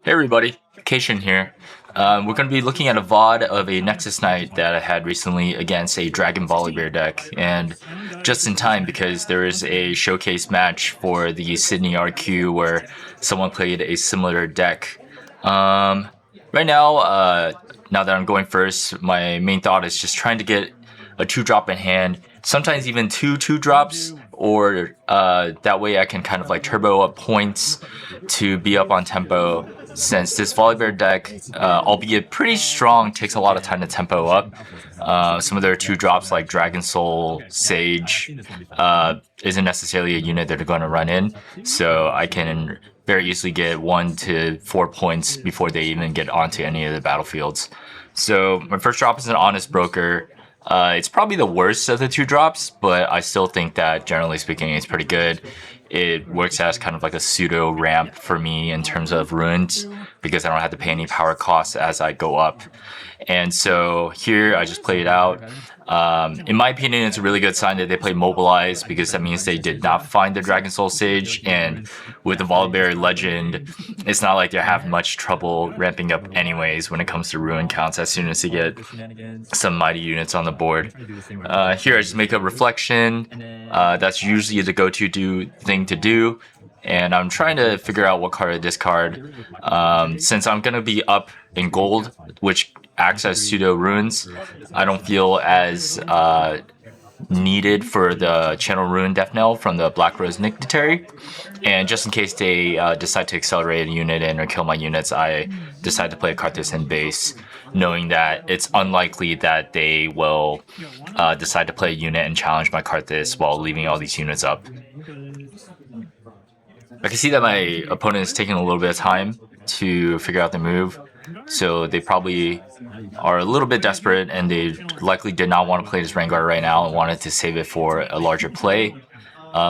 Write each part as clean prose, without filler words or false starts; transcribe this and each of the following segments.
Hey everybody, Cation here. We're going to be looking at a VOD of a Nexus Night that I had recently against a Dragon Volibear deck, and just in time because there is a showcase match for the Sydney RQ where someone played a similar deck. Right now, now that I'm going first, my main thought is just trying to get a 2-drop in hand, sometimes even two 2-drops, or that way I can kind of like turbo up points to be up on tempo, since this Volibear deck, albeit pretty strong, takes a lot of time to tempo up. Some of their 2-drops like Dragon Soul, Sage, isn't necessarily a unit that they're going to run in, so I can very easily get 1 to 4 points before they even get onto any of the battlefields. So my first drop is an Honest Broker. It's probably the worst of the 2-drops, but I still think that generally speaking it's pretty good. It works as kind of like a pseudo ramp for me in terms of runes, because I don't have to pay any power costs as I go up. And so here I just play it out. In my opinion, it's a really good sign that they play Mobilize, because that means they did not find the Dragon Soul Sage, and with the Volibear Legend, it's not like they have much trouble ramping up anyways when it comes to rune counts as soon as they get some mighty units on the board. Here I just make a Reflection. That's usually the go-to thing to do, and I'm trying to figure out what card to discard. Since I'm going to be up in gold, which acts as pseudo runes, I don't feel as needed for the Channel Rune Death Knell from the Black Rose Nictitary. And just in case they decide to accelerate a unit in or kill my units, I decide to play a Karthus in base, knowing that it's unlikely that they will decide to play a unit and challenge my Karthus while leaving all these units up. I can see that my opponent is taking a little bit of time to figure out the move, so they probably are a little bit desperate, and they likely did not want to play this Rengar right now and wanted to save it for a larger play.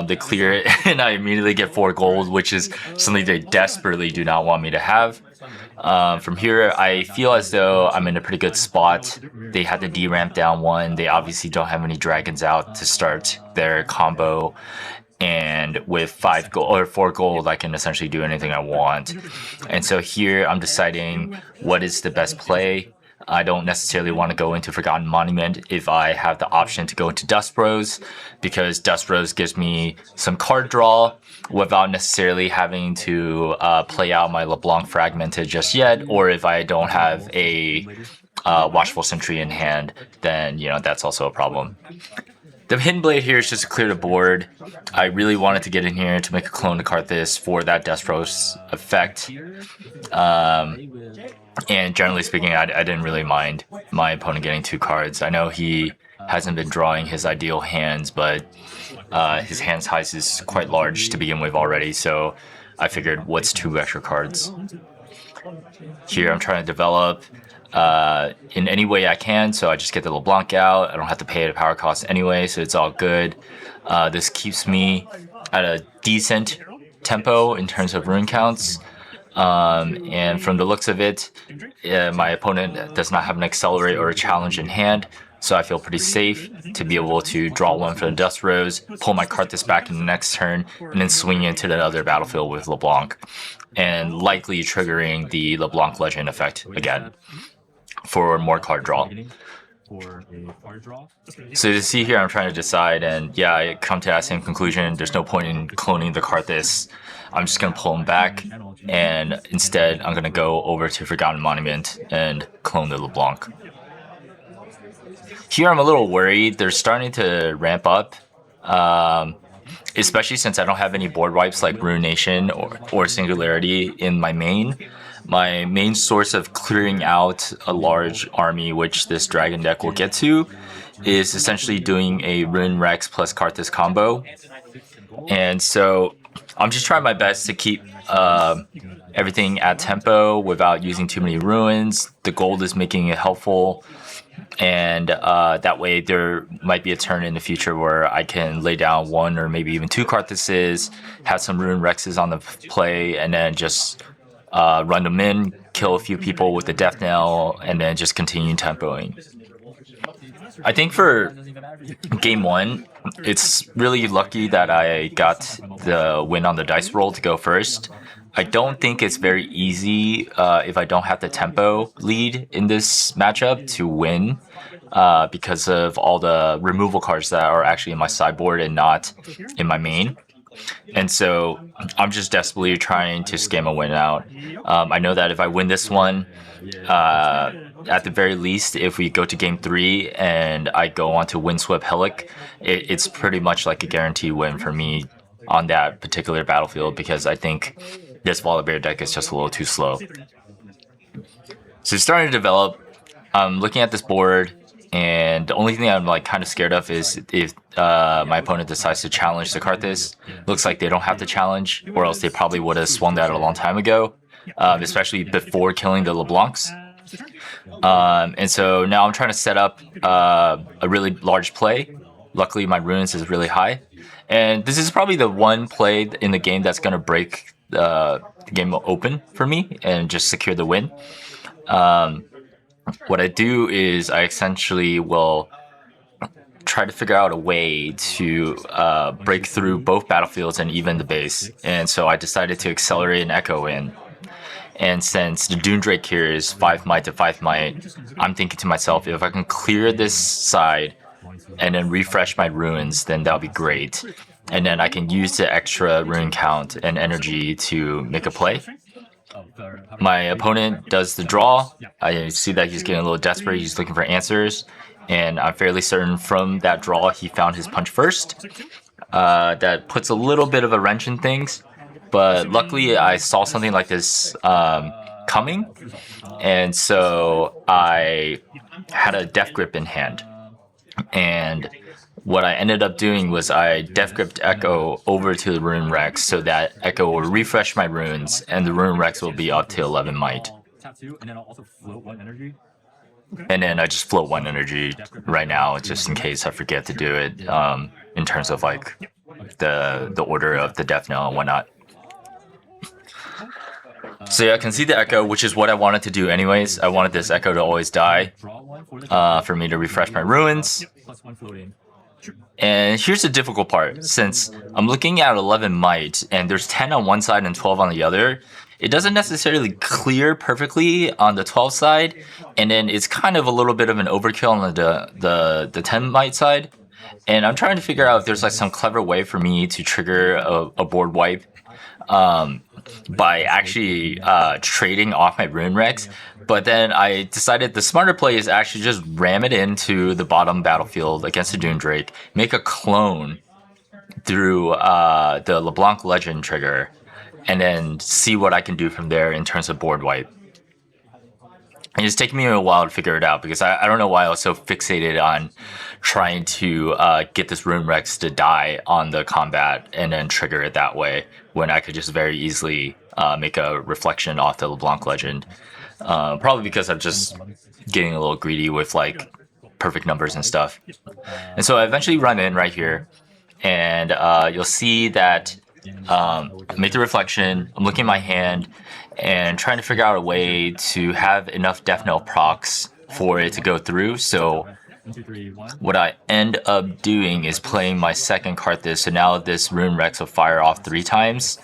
They clear it, and I immediately get 4 gold, which is something they desperately do not want me to have. From here, I feel as though I'm in a pretty good spot. They had to D-ramp down 1. They obviously don't have any dragons out to start their combo. And with 5 gold or 4 gold, I can essentially do anything I want. And so here I'm deciding what is the best play. I don't necessarily want to go into Forgotten Monument if I have the option to go into Dust Bros, because Dust Bros gives me some card draw without necessarily having to play out my LeBlanc Fragmented just yet. Or if I don't have a Watchful Sentry in hand, then that's also a problem. The Hidden Blade here is just to clear the board. I really wanted to get in here to make a clone to Karthus for that Despros effect. And generally speaking, I didn't really mind my opponent getting 2 cards. I know he hasn't been drawing his ideal hands, but his hand size is quite large to begin with already, so I figured, what's 2 extra cards? Here I'm trying to develop in any way I can, so I just get the LeBlanc out. I don't have to pay a power cost anyway, so it's all good. This keeps me at a decent tempo in terms of rune counts, and from the looks of it, my opponent does not have an accelerate or a challenge in hand, so I feel pretty safe to be able to draw 1 for the Dust Rose, pull my Karthus back in the next turn, and then swing into the other battlefield with LeBlanc, and likely triggering the LeBlanc Legend effect again for more card draw. So to see here, I'm trying to decide, and yeah, I come to that same conclusion. There's no point in cloning the Karthus. I'm just going to pull him back, and instead I'm going to go over to Forgotten Monument and clone the LeBlanc. Here I'm a little worried. They're starting to ramp up, especially since I don't have any board wipes like Ruination or Singularity in my main. My main source of clearing out a large army, which this dragon deck will get to, is essentially doing a Rune Rex plus Karthus combo. And so I'm just trying my best to keep everything at tempo without using too many ruins. The gold is making it helpful, and that way there might be a turn in the future where I can lay down 1 or maybe even 2 Karthuses, have some Rune Rexes on the play, and then just run them in, kill a few people with the Death Knell, and then just continue tempoing. I think for game 1, it's really lucky that I got the win on the dice roll to go first. I don't think it's very easy if I don't have the tempo lead in this matchup to win because of all the removal cards that are actually in my sideboard and not in my main. And so I'm just desperately trying to scam a win out. I know that if I win this one, at the very least, if we go to game 3 and I go on to Windswept Helic, it's pretty much like a guaranteed win for me on that particular battlefield because I think this Volibear deck is just a little too slow. So it's starting to develop. I'm looking at this board, and the only thing I'm like kind of scared of is if my opponent decides to challenge the Karthus. Looks like they don't have to challenge, or else they probably would have swung that a long time ago, especially before killing the LeBlancs. And so now I'm trying to set up a really large play. Luckily, my runes is really high. And this is probably the one play in the game that's going to break the game open for me and just secure the win. What I do is I essentially will try to figure out a way to break through both battlefields and even the base. And so I decided to accelerate an Echo in. And since the Doomdrake here is 5 might to 5 might, I'm thinking to myself, if I can clear this side and then refresh my runes, then that'll be great. And then I can use the extra rune count and energy to make a play. My opponent does the draw. I see that he's getting a little desperate. He's looking for answers. And I'm fairly certain from that draw he found his punch first. That puts a little bit of a wrench in things. But luckily I saw something like this coming. And so I had a Death Grip in hand. And what I ended up doing was I Death Gripped Echo over to the Rune Rex so that Echo will refresh my runes and the Rune Rex will be up to 11 might. And then I just float 1 energy right now just in case I forget to do it in terms of like the order of the death knell and whatnot. So yeah, I can see the Echo, which is what I wanted to do anyways. I wanted this Echo to always die for me to refresh my ruins. And here's the difficult part. Since I'm looking at 11 might and there's 10 on one side and 12 on the other, it doesn't necessarily clear perfectly on the 12 side, and then it's kind of a little bit of an overkill on the 10 might side. And I'm trying to figure out if there's like some clever way for me to trigger a board wipe by actually trading off my Rune Rex. But then I decided the smarter play is actually just ram it into the bottom battlefield against the Doomdrake, make a clone through the LeBlanc Legend trigger, and then see what I can do from there in terms of board wipe. And it's taken me a while to figure it out because I don't know why I was so fixated on trying to get this Rune Rex to die on the combat and then trigger it that way when I could just very easily make a reflection off the LeBlanc Legend. Probably because I'm just getting a little greedy with like perfect numbers and stuff. And so I eventually run in right here, and you'll see that I make the reflection. I'm looking at my hand and trying to figure out a way to have enough Death Knell procs for it to go through. So what I end up doing is playing my second Karthus. So now this Rune Rex will fire off 3 times,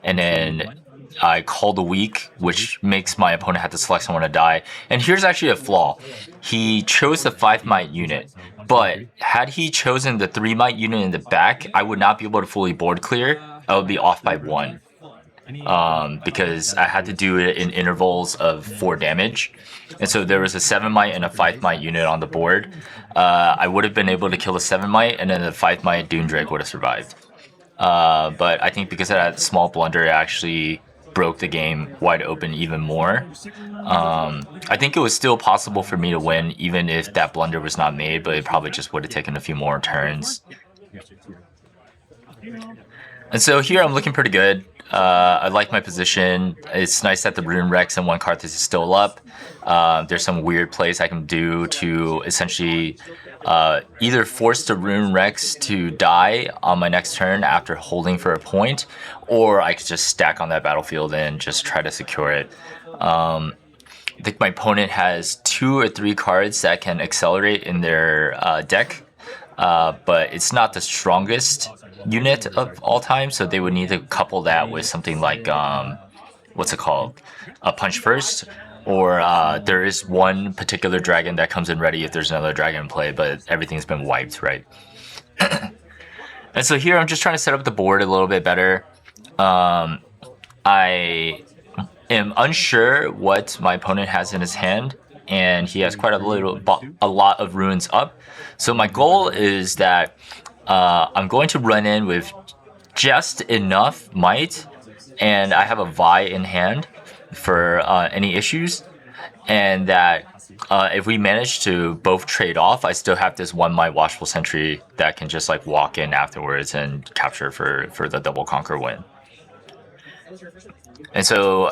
and then I call the weak, which makes my opponent have to select someone to die. And here's actually a flaw. He chose the 5 might unit, but had he chosen the 3 might unit in the back, I would not be able to fully board clear. I would be off by 1. Because I had to do it in intervals of 4 damage. And so there was a 7 might and a 5 might unit on the board. I would have been able to kill the 7 might, and then the 5 might Doomdrake would have survived. But I think because of that small blunder, it actually broke the game wide open even more. I think it was still possible for me to win even if that blunder was not made, but it probably just would have taken a few more turns. And so here I'm looking pretty good. I like my position. It's nice that the Rune Rex and 1 Karthus is still up. There's some weird plays I can do to essentially either force the Rune Rex to die on my next turn after holding for a point, or I could just stack on that battlefield and just try to secure it. I think my opponent has 2 or 3 cards that can accelerate in their deck, but it's not the strongest unit of all time, so they would need to couple that with something like what's it called, a punch first, or there is one particular dragon that comes in ready if there's another dragon in play, but everything's been wiped, right? And so here I'm just trying to set up the board a little bit better. I am unsure what my opponent has in his hand, and he has quite a lot of runes up. So my goal is that I'm going to run in with just enough might, and I have a Vi in hand for any issues, and that if we manage to both trade off, I still have this 1 might Watchful Sentry that can just like walk in afterwards and capture for the double conquer win. And so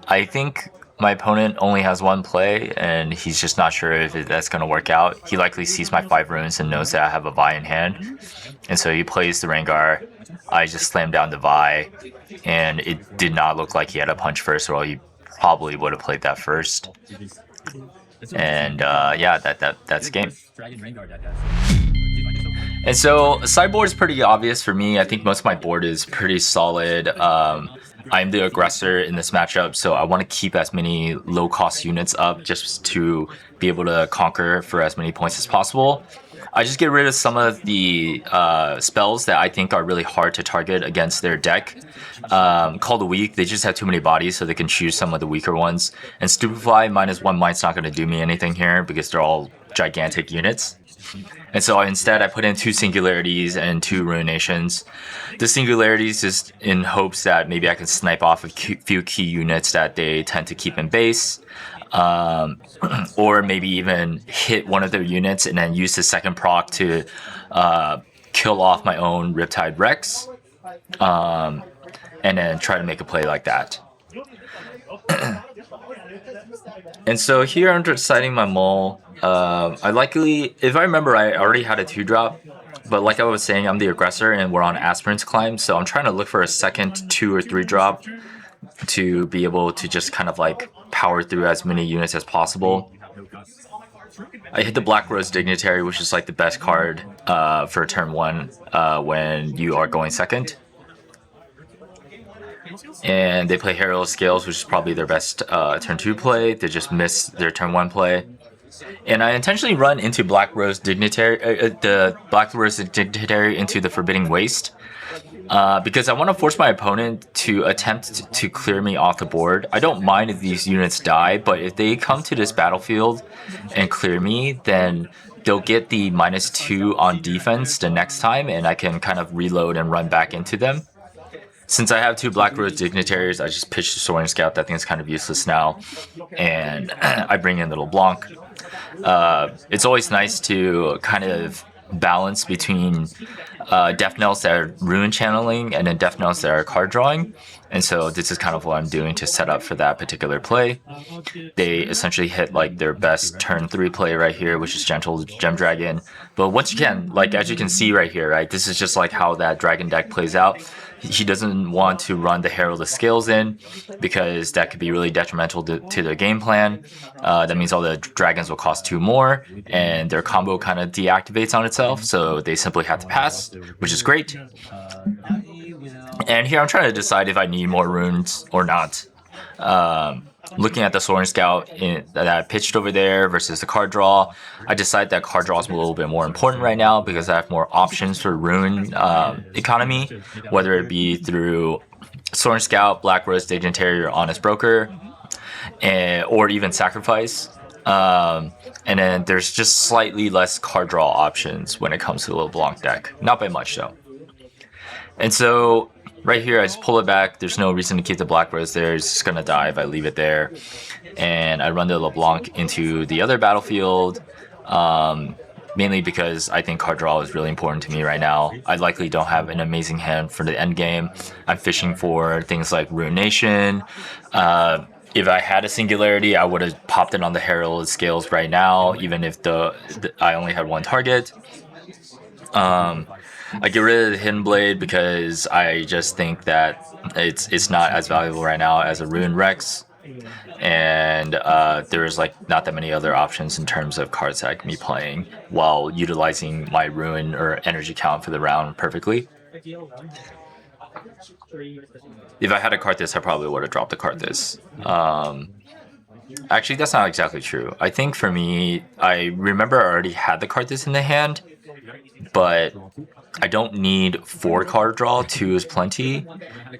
I think my opponent only has 1 play, and he's just not sure if that's going to work out. He likely sees my 5 runes and knows that I have a Vi in hand, and so he plays the Rengar. I just slammed down the Vi, and it did not look like he had a punch first, or he probably would have played that first. And yeah, that's game. And so sideboard is pretty obvious for me. I think most of my board is pretty solid. I'm the aggressor in this matchup, so I want to keep as many low-cost units up just to be able to conquer for as many points as possible. I just get rid of some of the spells that I think are really hard to target against their deck. Call the Weak, they just have too many bodies, so they can choose some of the weaker ones. And Stupefy, -1 might's not going to do me anything here because they're all gigantic units. And so instead I put in 2 Singularities and 2 Ruinations. The Singularities is in hopes that maybe I can snipe off a few key units that they tend to keep in base. Or maybe even hit one of their units and then use the second proc to kill off my own Riptide Rex. And then try to make a play like that. And so here I'm deciding my mull. I likely, if I remember right, I already had a 2-drop, but like I was saying, I'm the aggressor and we're on Aspirant's Climb, so I'm trying to look for a second 2 or 3 drop to be able to just kind of like power through as many units as possible. I hit the Black Rose Dignitary, which is like the best card for turn 1 when you are going second. And they play Herald Scales, which is probably their best turn 2 play. They just miss their turn 1 play. And I intentionally run into Black Rose Dignitary, the Black Rose Dignitary into the Forbidding Waste. Because I want to force my opponent to attempt to clear me off the board. I don't mind if these units die, but if they come to this battlefield and clear me, then they'll get the -2 on defense the next time, and I can kind of reload and run back into them. Since I have 2 Black Rose Dignitaries, I just pitch the Soaring Scout. That thing's kind of useless now. And I bring in the LeBlanc. It's always nice to kind of balance between Death Knells that are rune channeling and then Death Knells that are card drawing. And so this is kind of what I'm doing to set up for that particular play. They essentially hit like their best turn 3 play right here, which is Gentle Gem Dragon. But once again, like as you can see right here, right, this is just like how that dragon deck plays out. He doesn't want to run the Herald of Scales in because that could be really detrimental to their game plan. That means all the dragons will cost 2 more and their combo kind of deactivates on itself, so they simply have to pass, which is great. And here I'm trying to decide if I need more runes or not. Looking at the Soaring Scout that I pitched over there versus the card draw, I decided that card draw is a little bit more important right now because I have more options for rune economy, whether it be through Soaring Scout, Black Rose Dignitary, or Honest Broker, or even Sacrifice. And then there's just slightly less card draw options when it comes to the LeBlanc deck. Not by much though. And so right here, I just pull it back. There's no reason to keep the Black Rose there. It's just going to die if I leave it there. And I run the LeBlanc into the other battlefield, mainly because I think card draw is really important to me right now. I likely don't have an amazing hand for the end game. I'm fishing for things like Ruination. If I had a Singularity, I would have popped it on the Herald Scales right now, even if I only had 1 target. I get rid of the Hidden Blade because I just think that it's not as valuable right now as a Ruin Rex, and there's like not that many other options in terms of cards that I can be playing while utilizing my Ruin or energy count for the round perfectly. If I had a Karthus, I probably would have dropped the Karthus. Actually, that's not exactly true. I think for me, I remember I already had the Karthus in the hand, but I don't need 4 card draw, 2 is plenty,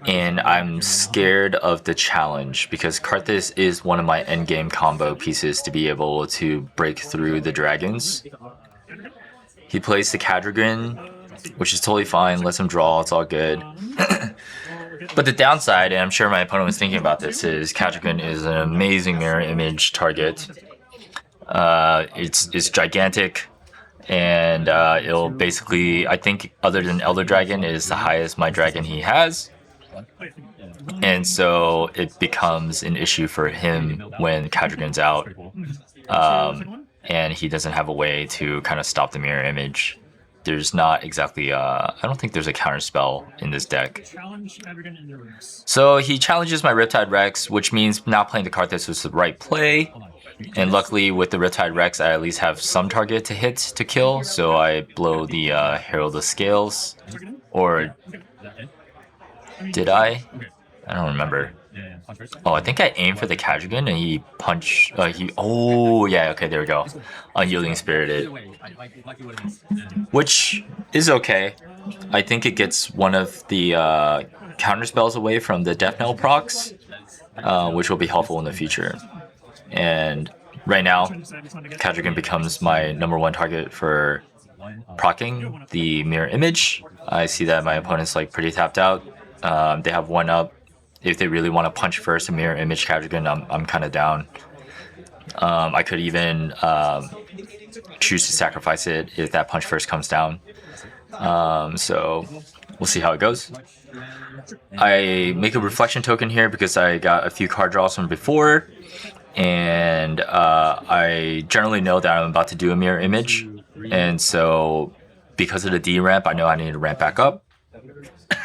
and I'm scared of the challenge because Karthus is one of my endgame combo pieces to be able to break through the dragons. He plays the Cadragon, which is totally fine, lets him draw, it's all good. But the downside, and I'm sure my opponent was thinking about this, is Cadragon is an amazing mirror image target. It's gigantic, and it'll basically, I think other than Elder Dragon, is the highest my dragon he has. And so it becomes an issue for him when Cadragon's out. And he doesn't have a way to kind of stop the mirror image. There's not exactly, I don't think there's a counter spell in this deck. So he challenges my Riptide Rex, which means now playing the Karthus was the right play. And luckily with the Riptide Rex, I at least have some target to hit to kill. So I blow the Herald of Scales. Or did I? I don't remember. Oh, I think I aimed for the Cadragon and he punched. Oh, yeah, okay, there we go. Unyielding Spirited. Which is okay. I think it gets one of the counter spells away from the Death Knell procs, which will be helpful in the future. And right now, Cadragon becomes my #1 target for proccing the mirror image. I see that my opponent's like pretty tapped out. They have 1 up. If they really want to punch first and mirror image Cadragon, I'm kind of down. I could even choose to sacrifice it if that punch first comes down. So we'll see how it goes. I make a reflection token here because I got a few card draws from before, and I generally know that I'm about to do a mirror image, and so because of the D ramp, I know I need to ramp back up.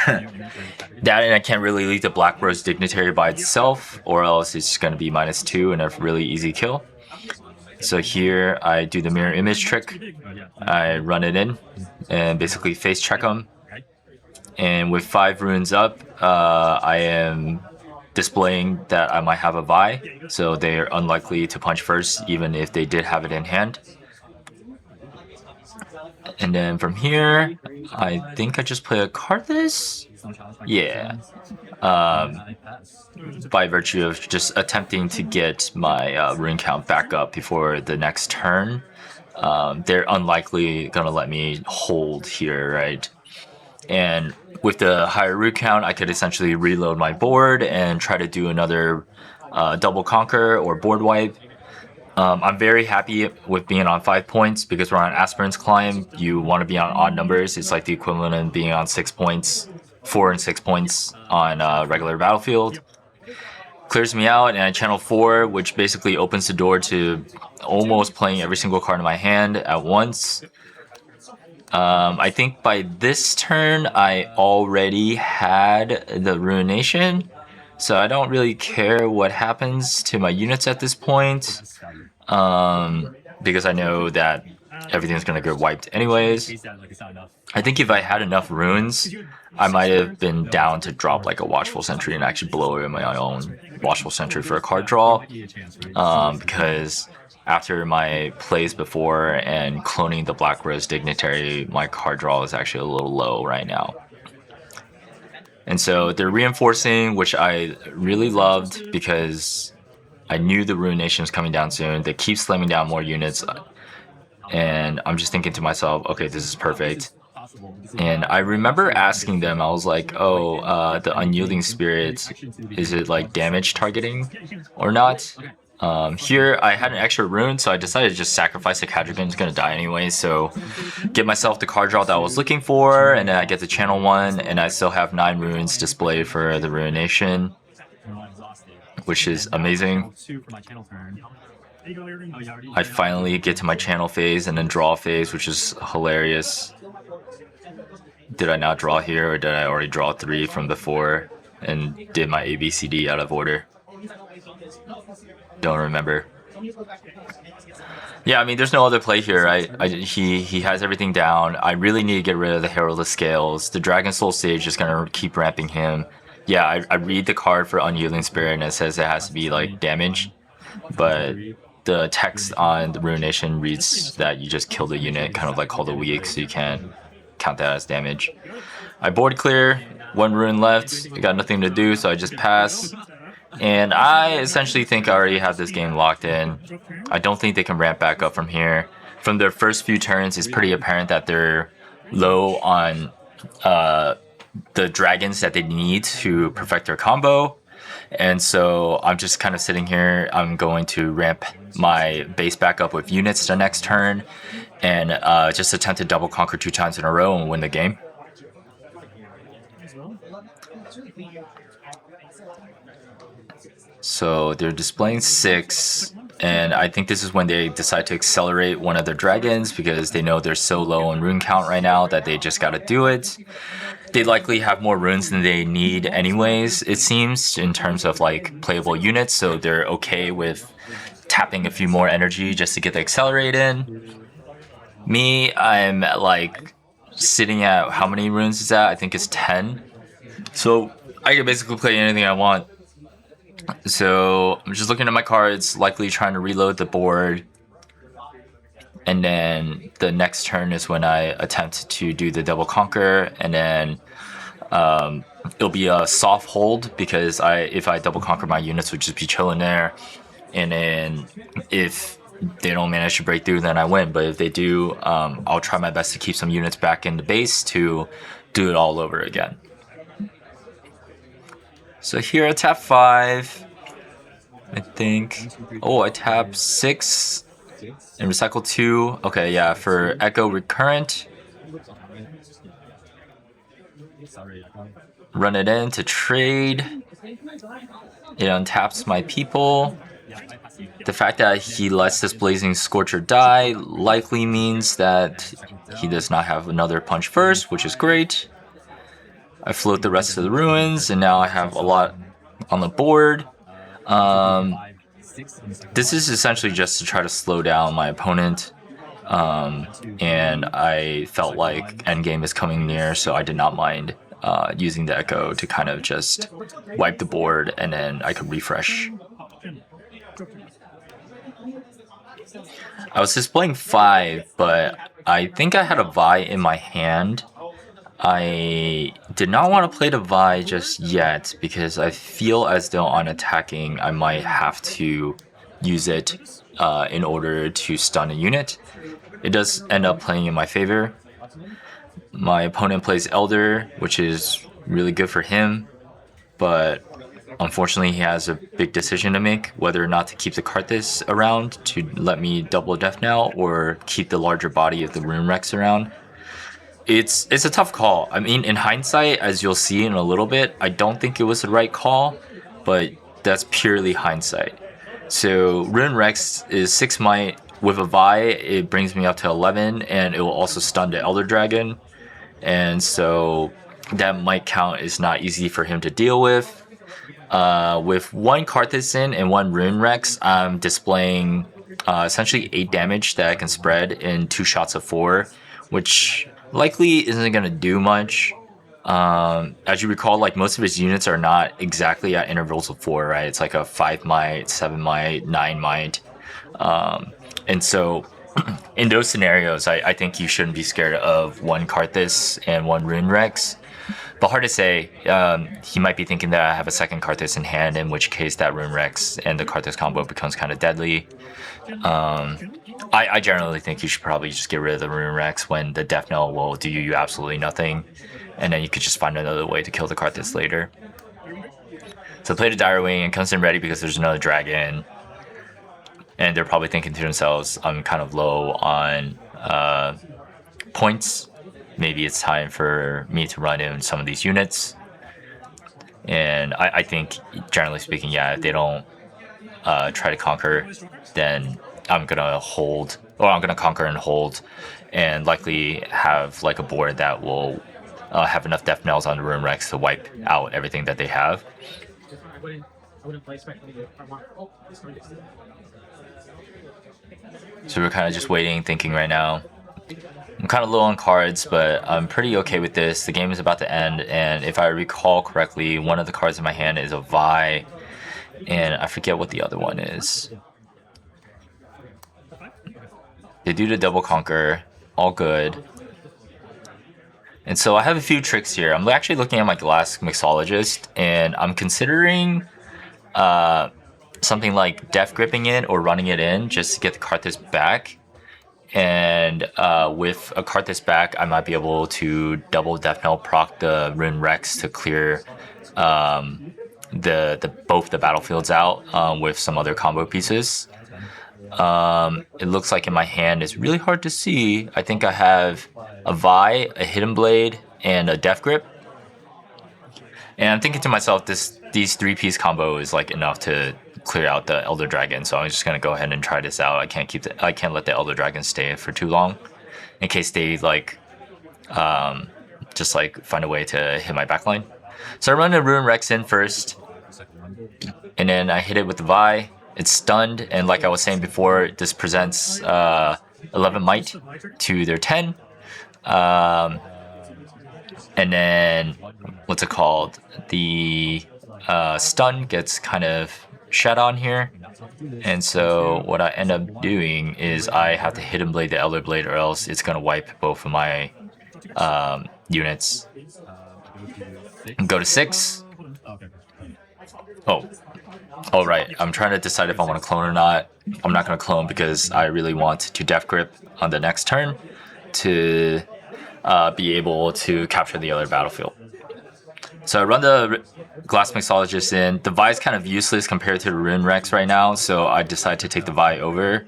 That, and I can't really leave the Black Rose Dignitary by itself, or else it's going to be -2 and a really easy kill. So here I do the mirror image trick. I run it in and basically face check them. And with 5 runes up, I am displaying that I might have a Vi, so they're unlikely to punch first, even if they did have it in hand. And then from here, I think I just play a Karthus? Yeah. By virtue of just attempting to get my rune count back up before the next turn. They're unlikely gonna let me hold here, right? And with the higher rune count, I could essentially reload my board and try to do another double conquer or board wipe. I'm very happy with being on 5 points because we're on Aspirant's Climb. You want to be on odd numbers. It's like the equivalent of being on 6 points, 4 and 6 points on regular Battlefield. Clears me out, and I channel 4, which basically opens the door to almost playing every single card in my hand at once. I think by this turn, I already had the Ruination. So I don't really care what happens to my units at this point, because I know that everything's going to get wiped anyways. I think if I had enough runes, I might have been down to drop like a Watchful Sentry and actually blow away my own Watchful Sentry for a card draw, because after my plays before and cloning the Black Rose Dignitary, my card draw is actually a little low right now. And so they're reinforcing, which I really loved because I knew the Ruination was coming down soon. They keep slamming down more units. And I'm just thinking to myself, okay, this is perfect. And I remember asking them, I was like, oh, the Unyielding Spirit, is it like damage targeting or not? Here I had an extra rune, so I decided to just sacrifice the Cadragon. It's gonna die anyway, so get myself the card draw that I was looking for, and then I get the channel 1, and I still have 9 runes displayed for the Ruination, which is amazing. I finally get to my channel phase and then draw phase, which is hilarious. Did I not draw here, or did I already draw 3 from before and did my ABCD out of order? Don't remember. Yeah, I mean, there's no other play here. He has everything down. I really need to get rid of the Heraldless Scales. The Dragon Soul stage is gonna keep ramping him. Yeah, I read the card for Unyielding Spirit and it says it has to be like damage, but the text on the Ruination reads that you just kill the unit, kind of like Call the Weak, so you can't count that as damage. I board clear, 1 rune left. I got nothing to do, so I just pass. And I essentially think I already have this game locked in. I don't think they can ramp back up from here. From their first few turns, it's pretty apparent that they're low on the dragons that they need to perfect their combo. And so I'm just kind of sitting here. I'm going to ramp my base back up with units the next turn and just attempt to double conquer 2 times in a row and win the game. So they're displaying 6, and I think this is when they decide to accelerate one of their dragons because they know they're so low on rune count right now that they just gotta do it. They likely have more runes than they need anyways, it seems, in terms of like playable units, so they're okay with tapping a few more energy just to get the accelerate in. Me, I'm like sitting at how many runes is that? I think it's 10. So I can basically play anything I want. So I'm just looking at my cards, likely trying to reload the board. And then the next turn is when I attempt to do the double conquer, and then it'll be a soft hold because if I double conquer, my units would just be chilling there. And then if they don't manage to break through, then I win. But if they do, I'll try my best to keep some units back in the base to do it all over again. So here I tap 5, I think. Oh, I tap 6 and recycle 2. Okay, yeah, for Echo Recurrent. Run it in to trade. It untaps my people. The fact that he lets this Blazing Scorcher die likely means that he does not have another punch first, which is great. I float the rest of the ruins, and now I have a lot on the board. This is essentially just to try to slow down my opponent. And I felt like endgame is coming near, so I did not mind using the Echo to kind of just wipe the board, and then I could refresh. I was displaying 5, but I think I had a Vi in my hand. I did not want to play the Vi just yet because I feel as though on attacking I might have to use it in order to stun a unit. It does end up playing in my favor. My opponent plays Elder, which is really good for him, but unfortunately he has a big decision to make, whether or not to keep the Karthus around to let me double Death Knell or keep the larger body of the Rune Rex around. It's a tough call. I mean, in hindsight, as you'll see in a little bit, I don't think it was the right call, but that's purely hindsight. So Rune Rex is 6 might. With a Vi, it brings me up to 11, and it will also stun the Elder Dragon. And so that might count is not easy for him to deal with. With 1 Karthus in and 1 Rune Rex, I'm displaying essentially 8 damage that I can spread in 2 shots of 4, which likely isn't going to do much. As you recall, like most of his units are not exactly at intervals of 4, right? It's like a 5 might, 7 might, 9 might. And so in those scenarios, I think you shouldn't be scared of 1 Karthus and 1 Rune Rex. But hard to say. He might be thinking that I have a second Karthus in hand, in which case that Rune Rex and the Karthus combo becomes kind of deadly. I generally think you should probably just get rid of the Rune Rex when the Death Knell will do you absolutely nothing. And then you could just find another way to kill the Karthus later. So play the Dire Wing and comes in ready because there's another dragon. And they're probably thinking to themselves, I'm kind of low on points. Maybe it's time for me to run in some of these units. And I think, generally speaking, yeah, if they don't try to conquer, then I'm going to hold, or I'm going to conquer and hold, and likely have like a board that will have enough Death Knells on the Rune Rex to wipe out everything that they have. So we're kind of just waiting, thinking right now. I'm kind of low on cards, but I'm pretty okay with this. The game is about to end, and if I recall correctly, one of the cards in my hand is a Vi, and I forget what the other one is. They do the double conquer, all good. And so I have a few tricks here. I'm actually looking at my Glass Mixologist, and I'm considering something like Death Gripping it or running it in just to get the Karthus back. And with a Karthus back, I might be able to double Death Knell proc the Rune Rex to clear both the battlefields out with some other combo pieces. It looks like in my hand it's really hard to see. I think I have a Vi, a Hidden Blade, and a Death Grip. And I'm thinking to myself, these 3-piece combo is like enough to clear out the Elder Dragon. So I'm just gonna go ahead and try this out. I can't let the Elder Dragon stay for too long, in case they like just like find a way to hit my backline. So I run the Rune Rex in first, and then I hit it with the Vi. It's stunned, and like I was saying before, this presents 11 might to their 10. And then, what's it called? The stun gets kind of shed on here. And so what I end up doing is I have to Hidden Blade the Elder Blade, or else it's going to wipe both of my units. And go to 6. Oh, right. I'm trying to decide if I want to clone or not. I'm not going to clone because I really want to Death Grip on the next turn to be able to capture the other battlefield. So I run the Glass Mixologist in. The Vi is kind of useless compared to the Rune Rex right now, so I decided to take the Vi over.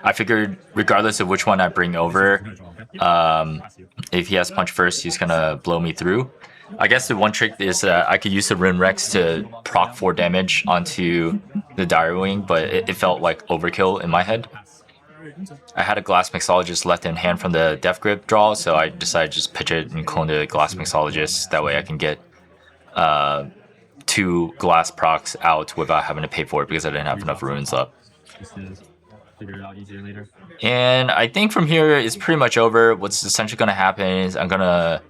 I figured regardless of which one I bring over, if he has Punch first, he's going to blow me through. I guess the one trick is that I could use the Rune Rex to proc 4 damage onto the Dire Wing, but it felt like overkill in my head. I had a Glass Mixologist left in hand from the Death Grip draw, so I decided to just pitch it and clone the Glass Mixologist. That way I can get 2 glass procs out without having to pay for it because I didn't have enough runes up. And I think from here it's pretty much over. What's essentially going to happen is I'm going to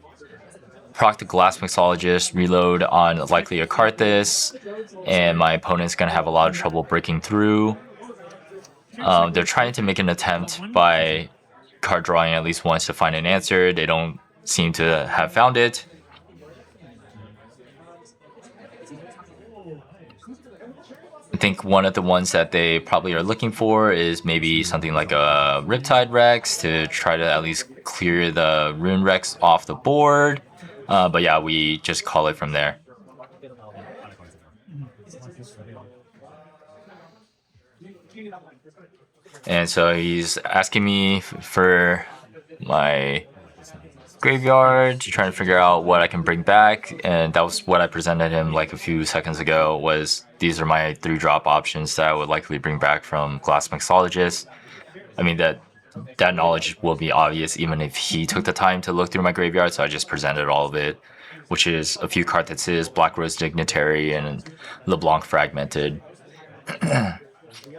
proc the Glass Mixologist, reload on likely a Karthus, and my opponent's going to have a lot of trouble breaking through. They're trying to make an attempt by card drawing at least once to find an answer. They don't seem to have found it. I think one of the ones that they probably are looking for is maybe something like a Riptide Rex to try to at least clear the Rune Rex off the board. But yeah, we just call it from there. And so he's asking me for my graveyard, trying to figure out what I can bring back, and that was what I presented him like a few seconds ago. Was these are my 3-drop options that I would likely bring back from Glass Mixologist. I mean that knowledge will be obvious even if he took the time to look through my graveyard, so I just presented all of it, which is a few Karthuses, Black Rose Dignitary, and LeBlanc Fragmented.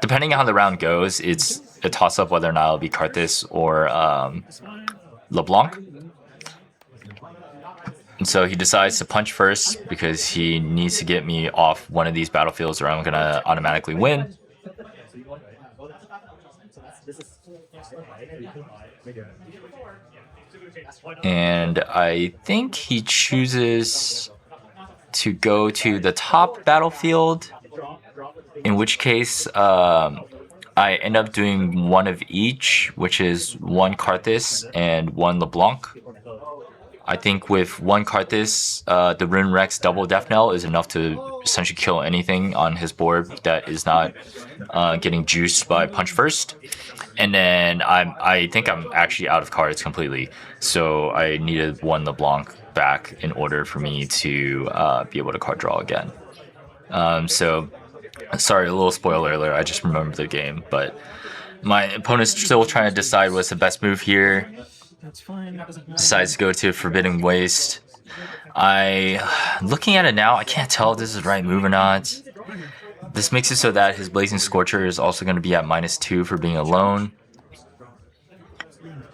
Depending on how the round goes, it's a toss-up whether or not it'll be Karthus or LeBlanc. And so he decides to punch first because he needs to get me off one of these battlefields or I'm going to automatically win. And I think he chooses to go to the top battlefield, in which case I end up doing one of each, which is 1 Karthus and 1 LeBlanc. I think with 1 Karthus, the Rune Rex double Death Knell is enough to essentially kill anything on his board that is not getting juiced by Punch First. And then I think I'm actually out of cards completely, so I needed 1 LeBlanc back in order for me to be able to card draw again. So, sorry, a little spoiler alert, I just remembered the game, but my opponent's still trying to decide what's the best move here. Decides to go to Forbidden Waste. Looking at it now, I can't tell if this is the right move or not. This makes it so that his Blazing Scorcher is also going to be at -2 for being alone.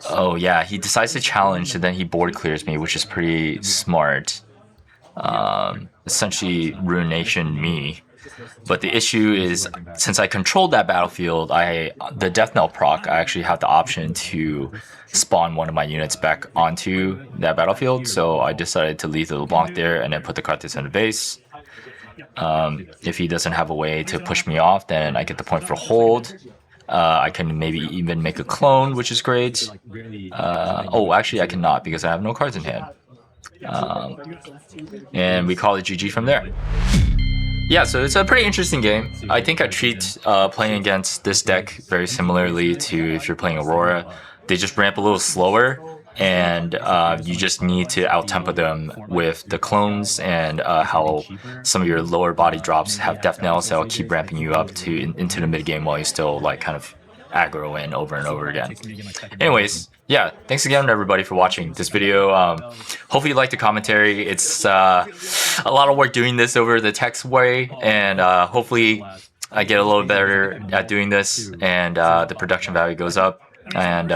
Oh yeah, he decides to challenge and then he board clears me, which is pretty smart. Essentially ruination me. But the issue is, since I controlled that battlefield, the Death Knell proc, I actually have the option to spawn one of my units back onto that battlefield. So I decided to leave the LeBlanc there and then put the Karthus in the base. If he doesn't have a way to push me off, then I get the point for hold. I can maybe even make a clone, which is great. Oh, actually I cannot because I have no cards in hand. And we call it GG from there. Yeah, so it's a pretty interesting game. I think I treat playing against this deck very similarly to if you're playing Aurora. They just ramp a little slower, and you just need to out-tempo them with the clones and how some of your lower body drops have Death Knells that'll keep ramping you up into the mid game while you still like kind of aggro in over and over again. Anyways, yeah, thanks again everybody for watching this video. Hopefully you liked the commentary. It's a lot of work doing this over the text way, and hopefully I get a little better at doing this and the production value goes up. And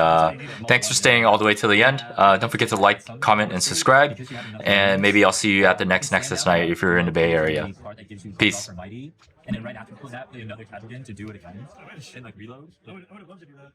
thanks for staying all the way till the end. Don't forget to like, comment, and subscribe. And maybe I'll see you at the next Nexus Night if you're in the Bay Area. Peace. And then right after that, play another tab again to do it again and like reload. I would love to do that.